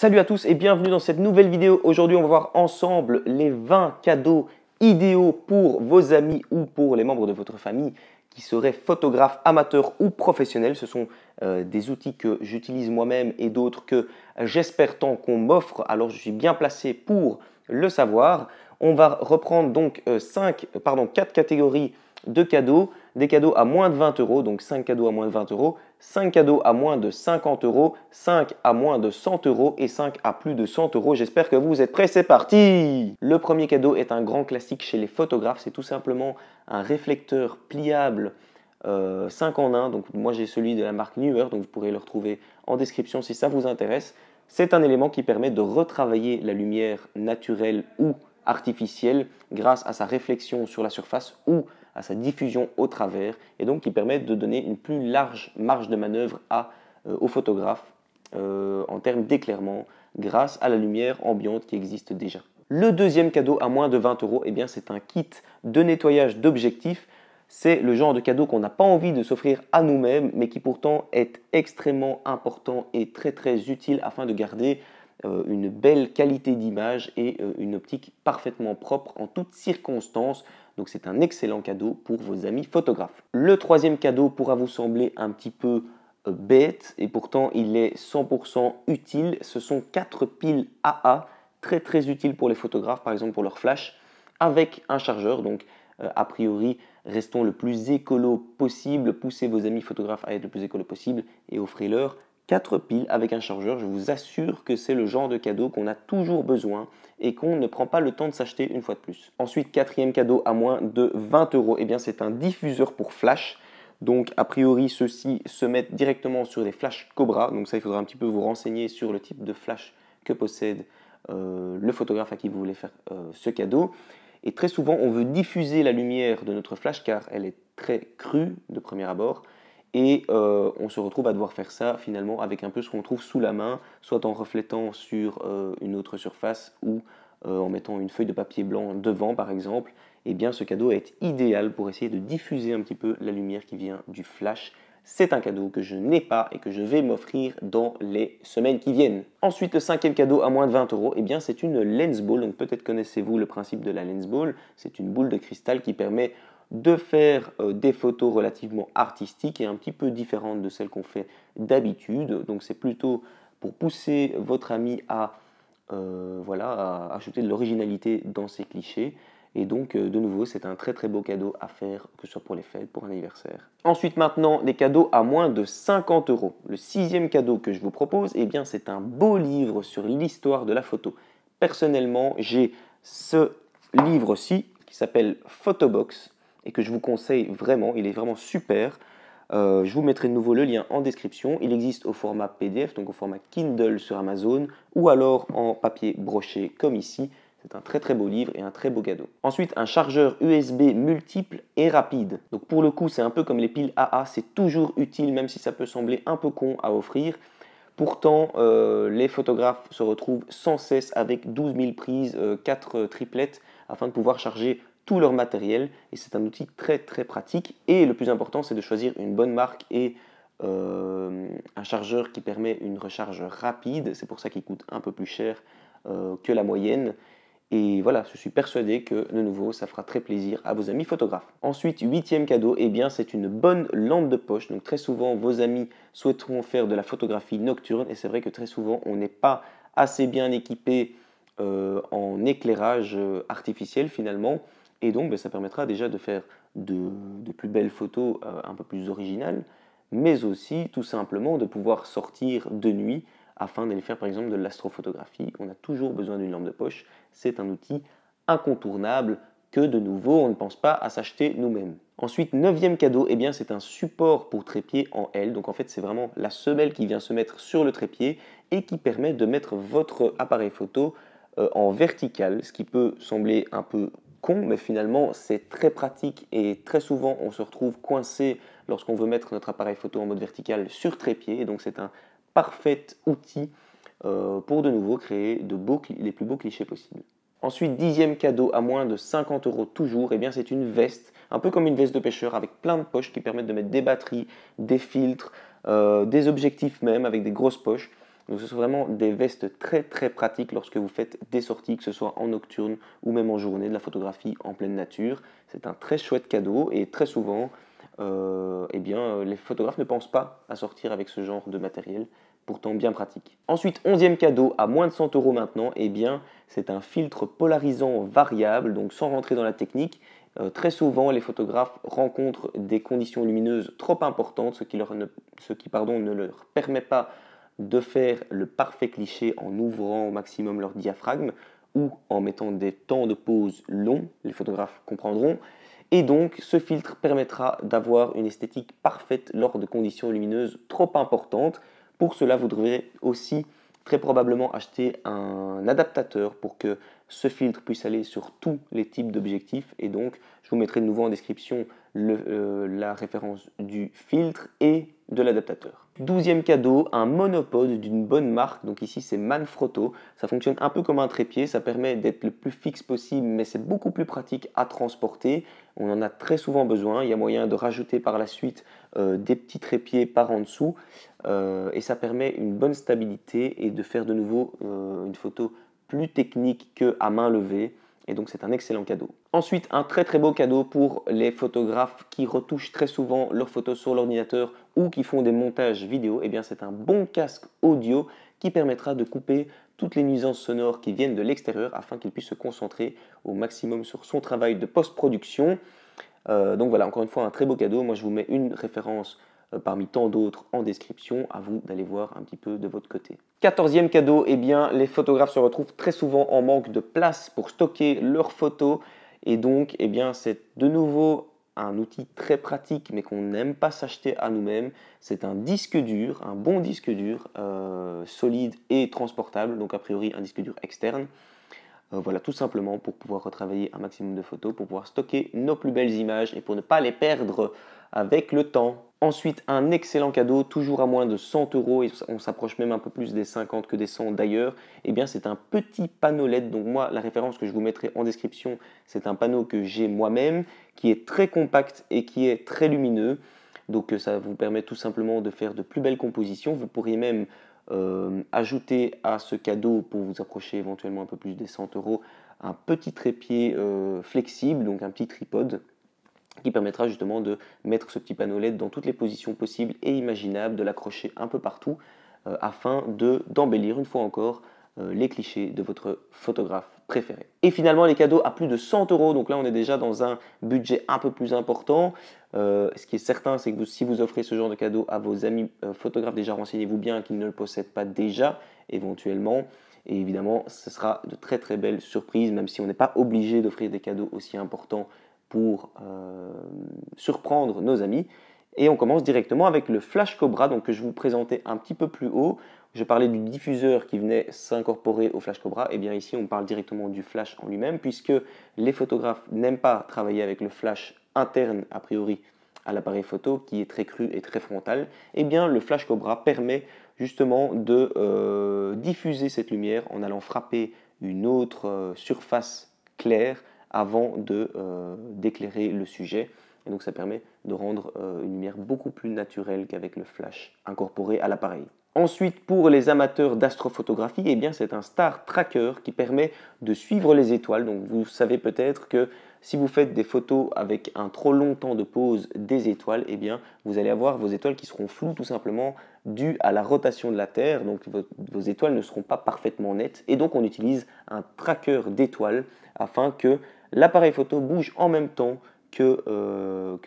Salut à tous et bienvenue dans cette nouvelle vidéo. Aujourd'hui, on va voir ensemble les 20 cadeaux idéaux pour vos amis ou pour les membres de votre famille qui seraient photographes amateurs ou professionnels. Ce sont des outils que j'utilise moi-même et d'autres que j'espère tant qu'on m'offre. Alors, je suis bien placé pour le savoir. On va reprendre donc 4 catégories de cadeaux. Des cadeaux à moins de 20 euros, donc 5 cadeaux à moins de 20 euros, 5 cadeaux à moins de 50 euros, 5 à moins de 100 euros et 5 à plus de 100 euros. J'espère que vous êtes prêts, c'est parti! Le premier cadeau est un grand classique chez les photographes, c'est tout simplement un réflecteur pliable 5 en 1. Donc moi j'ai celui de la marque Neewer, donc vous pourrez le retrouver en description si ça vous intéresse. C'est un élément qui permet de retravailler la lumière naturelle ou artificielle grâce à sa réflexion sur la surface ou à sa diffusion au travers, et donc qui permet de donner une plus large marge de manœuvre au photographe en termes d'éclairement grâce à la lumière ambiante qui existe déjà. Le deuxième cadeau à moins de 20 euros, eh bien, c'est un kit de nettoyage d'objectifs. C'est le genre de cadeau qu'on n'a pas envie de s'offrir à nous-mêmes, mais qui pourtant est extrêmement important et très très utile afin de garder une belle qualité d'image et une optique parfaitement propre en toutes circonstances. Donc c'est un excellent cadeau pour vos amis photographes. Le troisième cadeau pourra vous sembler un petit peu bête et pourtant il est 100% utile. Ce sont 4 piles AA très très utiles pour les photographes, par exemple pour leur flash, avec un chargeur. Donc a priori, restons le plus écolo possible, poussez vos amis photographes à être le plus écolo possible et offrez-leur 4 piles avec un chargeur. Je vous assure que c'est le genre de cadeau qu'on a toujours besoin et qu'on ne prend pas le temps de s'acheter une fois de plus. Ensuite, quatrième cadeau à moins de 20 euros, eh bien c'est un diffuseur pour flash. Donc a priori, ceux-ci se mettent directement sur des flashs Cobra. Donc ça, il faudra un petit peu vous renseigner sur le type de flash que possède le photographe à qui vous voulez faire ce cadeau. Et très souvent, on veut diffuser la lumière de notre flash car elle est très crue de premier abord. Et on se retrouve à devoir faire ça finalement avec un peu ce qu'on trouve sous la main, soit en reflétant sur une autre surface ou en mettant une feuille de papier blanc devant par exemple. Eh bien ce cadeau est idéal pour essayer de diffuser un petit peu la lumière qui vient du flash. C'est un cadeau que je n'ai pas et que je vais m'offrir dans les semaines qui viennent. Ensuite, le cinquième cadeau à moins de 20 euros, eh bien c'est une lens ball. Donc peut-être connaissez-vous le principe de la lens ball. C'est une boule de cristal qui permet de faire des photos relativement artistiques et un petit peu différentes de celles qu'on fait d'habitude. Donc c'est plutôt pour pousser votre ami à ajouter de l'originalité dans ses clichés. Et donc de nouveau, c'est un très très beau cadeau à faire, que ce soit pour les fêtes, pour un anniversaire. Ensuite maintenant, des cadeaux à moins de 50 euros. Le sixième cadeau que je vous propose, eh bien c'est un beau livre sur l'histoire de la photo. Personnellement, j'ai ce livre-ci qui s'appelle Photobox et que je vous conseille vraiment, il est vraiment super. Je vous mettrai de nouveau le lien en description. Il existe au format PDF, donc au format Kindle sur Amazon, ou alors en papier broché comme ici. C'est un très très beau livre et un très beau cadeau. Ensuite, un chargeur USB multiple et rapide. Donc pour le coup, c'est un peu comme les piles AA, c'est toujours utile, même si ça peut sembler un peu con à offrir. Pourtant, les photographes se retrouvent sans cesse avec 12 000 prises, 4 triplettes, afin de pouvoir charger tout leur matériel, et c'est un outil très très pratique. Et le plus important, c'est de choisir une bonne marque et un chargeur qui permet une recharge rapide. C'est pour ça qu'il coûte un peu plus cher que la moyenne. Et voilà, je suis persuadé que de nouveau, ça fera très plaisir à vos amis photographes. Ensuite, huitième cadeau, eh bien, c'est une bonne lampe de poche. Donc très souvent, vos amis souhaiteront faire de la photographie nocturne, et c'est vrai que très souvent, on n'est pas assez bien équipé en éclairage artificiel finalement. Et donc, ça permettra déjà de faire de plus belles photos un peu plus originales, mais aussi tout simplement de pouvoir sortir de nuit afin d'aller faire par exemple de l'astrophotographie. On a toujours besoin d'une lampe de poche. C'est un outil incontournable que de nouveau on ne pense pas à s'acheter nous-mêmes. Ensuite, neuvième cadeau, eh bien, c'est un support pour trépied en L. Donc en fait, c'est vraiment la semelle qui vient se mettre sur le trépied et qui permet de mettre votre appareil photo en vertical, ce qui peut sembler un peu con, mais finalement c'est très pratique et très souvent on se retrouve coincé lorsqu'on veut mettre notre appareil photo en mode vertical sur trépied. Et donc c'est un parfait outil pour de nouveau créer les plus beaux clichés possibles. Ensuite, dixième cadeau à moins de 50 euros toujours, eh bien c'est une veste, un peu comme une veste de pêcheur avec plein de poches qui permettent de mettre des batteries, des filtres, des objectifs même avec des grosses poches. Donc ce sont vraiment des vestes très très pratiques lorsque vous faites des sorties, que ce soit en nocturne ou même en journée, de la photographie en pleine nature. C'est un très chouette cadeau et très souvent, les photographes ne pensent pas à sortir avec ce genre de matériel, pourtant bien pratique. Ensuite, 11e cadeau à moins de 100 euros maintenant, c'est un filtre polarisant variable, donc sans rentrer dans la technique. Très souvent, les photographes rencontrent des conditions lumineuses trop importantes, ce qui ne leur permet pas de faire le parfait cliché en ouvrant au maximum leur diaphragme ou en mettant des temps de pause longs, les photographes comprendront. Et donc, ce filtre permettra d'avoir une esthétique parfaite lors de conditions lumineuses trop importantes. Pour cela, vous devrez aussi très probablement acheter un adaptateur pour que ce filtre puisse aller sur tous les types d'objectifs. Et donc, je vous mettrai de nouveau en description la référence du filtre et de l'adaptateur. 12e cadeau, un monopode d'une bonne marque. Donc ici, c'est Manfrotto. Ça fonctionne un peu comme un trépied. Ça permet d'être le plus fixe possible, mais c'est beaucoup plus pratique à transporter. On en a très souvent besoin. Il y a moyen de rajouter par la suite des petits trépieds par en dessous. Et ça permet une bonne stabilité et de faire de nouveau une photo plus technique qu'à main levée. Et donc c'est un excellent cadeau. Ensuite, un très très beau cadeau pour les photographes qui retouchent très souvent leurs photos sur l'ordinateur ou qui font des montages vidéo. C'est un bon casque audio qui permettra de couper toutes les nuisances sonores qui viennent de l'extérieur afin qu'il puisse se concentrer au maximum sur son travail de post-production. Donc voilà, encore une fois, un très beau cadeau. Moi, je vous mets une référence parmi tant d'autres en description. À vous d'aller voir un petit peu de votre côté. 14e cadeau, les photographes se retrouvent très souvent en manque de place pour stocker leurs photos. Et donc, c'est de nouveau un outil très pratique, mais qu'on n'aime pas s'acheter à nous-mêmes. C'est un disque dur, un bon disque dur, solide et transportable. Donc, a priori, un disque dur externe. Voilà, tout simplement pour pouvoir retravailler un maximum de photos, pour pouvoir stocker nos plus belles images et pour ne pas les perdre avec le temps. Ensuite, un excellent cadeau, toujours à moins de 100 euros, et on s'approche même un peu plus des 50 que des 100 d'ailleurs. C'est un petit panneau LED. Donc moi, la référence que je vous mettrai en description, c'est un panneau que j'ai moi-même, qui est très compact et qui est très lumineux. Donc ça vous permet tout simplement de faire de plus belles compositions. Vous pourriez même ajouter à ce cadeau, pour vous approcher éventuellement un peu plus des 100 euros, un petit trépied flexible, donc un petit tripode, qui permettra justement de mettre ce petit panneau LED dans toutes les positions possibles et imaginables, de l'accrocher un peu partout, afin d'embellir une fois encore les clichés de votre photographe préféré. Et finalement, les cadeaux à plus de 100 euros, donc là on est déjà dans un budget un peu plus important. Ce qui est certain, c'est que si vous offrez ce genre de cadeau à vos amis photographes, déjà renseignez-vous bien qu'ils ne le possèdent pas déjà, éventuellement. Et évidemment, ce sera de très très belles surprises, même si on n'est pas obligé d'offrir des cadeaux aussi importants pour surprendre nos amis. Et on commence directement avec le Flash Cobra, donc que je vous présentais un petit peu plus haut. Je parlais du diffuseur qui venait s'incorporer au Flash Cobra. Ici, on parle directement du flash en lui-même, puisque les photographes n'aiment pas travailler avec le flash interne, a priori, à l'appareil photo, qui est très cru et très frontal. Le Flash Cobra permet justement de diffuser cette lumière en allant frapper une autre surface claire avant d'éclairer le sujet. Et donc ça permet de rendre une lumière beaucoup plus naturelle qu'avec le flash incorporé à l'appareil. Ensuite, pour les amateurs d'astrophotographie, c'est un Star Tracker qui permet de suivre les étoiles. Donc vous savez peut-être que si vous faites des photos avec un trop long temps de pause des étoiles, vous allez avoir vos étoiles qui seront floues tout simplement dû à la rotation de la Terre. Donc vos étoiles ne seront pas parfaitement nettes. Et donc on utilise un tracker d'étoiles afin que l'appareil photo bouge en même temps que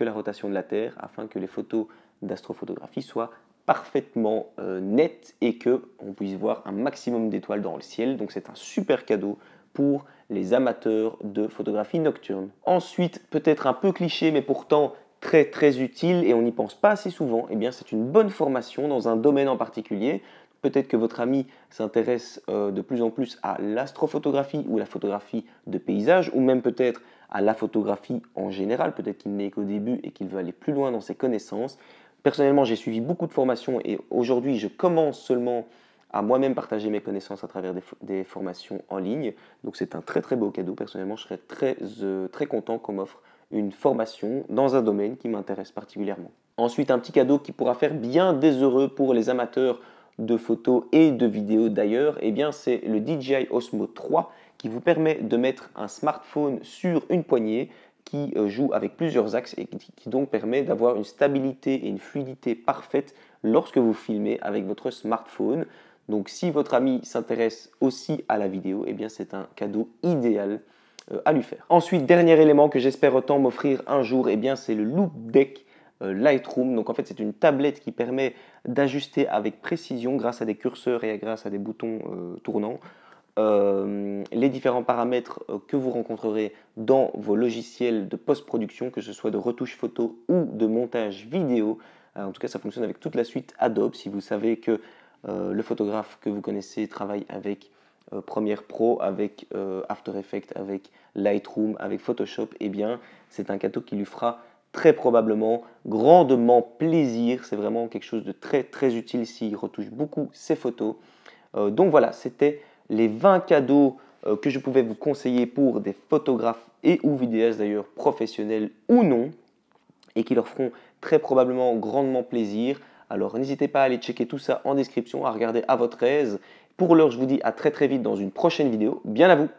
la rotation de la Terre, afin que les photos d'astrophotographie soient parfaitement nettes et qu'on puisse voir un maximum d'étoiles dans le ciel. Donc c'est un super cadeau pour les amateurs de photographie nocturne. Ensuite, peut-être un peu cliché, mais pourtant très très utile et on n'y pense pas assez souvent, c'est une bonne formation dans un domaine en particulier. Peut-être que votre ami s'intéresse de plus en plus à l'astrophotographie ou la photographie de paysage, ou même peut-être à la photographie en général. Peut-être qu'il n'est qu'au début et qu'il veut aller plus loin dans ses connaissances. Personnellement, j'ai suivi beaucoup de formations et aujourd'hui, je commence seulement à moi-même partager mes connaissances à travers des formations en ligne. Donc c'est un très très beau cadeau. Personnellement, je serais très content qu'on m'offre une formation dans un domaine qui m'intéresse particulièrement. Ensuite, un petit cadeau qui pourra faire bien des heureux pour les amateurs de photos et de vidéos d'ailleurs, eh bien c'est le DJI Osmo 3 qui vous permet de mettre un smartphone sur une poignée qui joue avec plusieurs axes et qui donc permet d'avoir une stabilité et une fluidité parfaite lorsque vous filmez avec votre smartphone. Donc si votre ami s'intéresse aussi à la vidéo, eh bien c'est un cadeau idéal à lui faire. Ensuite, dernier élément que j'espère autant m'offrir un jour, eh bien c'est le Loupedeck Lightroom. Donc en fait c'est une tablette qui permet d'ajuster avec précision grâce à des curseurs et grâce à des boutons tournants les différents paramètres que vous rencontrerez dans vos logiciels de post-production, que ce soit de retouche photo ou de montage vidéo. En tout cas, ça fonctionne avec toute la suite Adobe. Si vous savez que le photographe que vous connaissez travaille avec Premiere Pro, avec After Effects, avec Lightroom, avec Photoshop, eh bien, c'est un cadeau qui lui fera très probablement grandement plaisir. C'est vraiment quelque chose de très très utile s'il retouche beaucoup ses photos. Donc voilà, c'était les 20 cadeaux que je pouvais vous conseiller pour des photographes et ou vidéastes d'ailleurs, professionnels ou non, et qui leur feront très probablement grandement plaisir. Alors n'hésitez pas à aller checker tout ça en description, à regarder à votre aise. Pour l'heure, je vous dis à très très vite dans une prochaine vidéo. Bien à vous!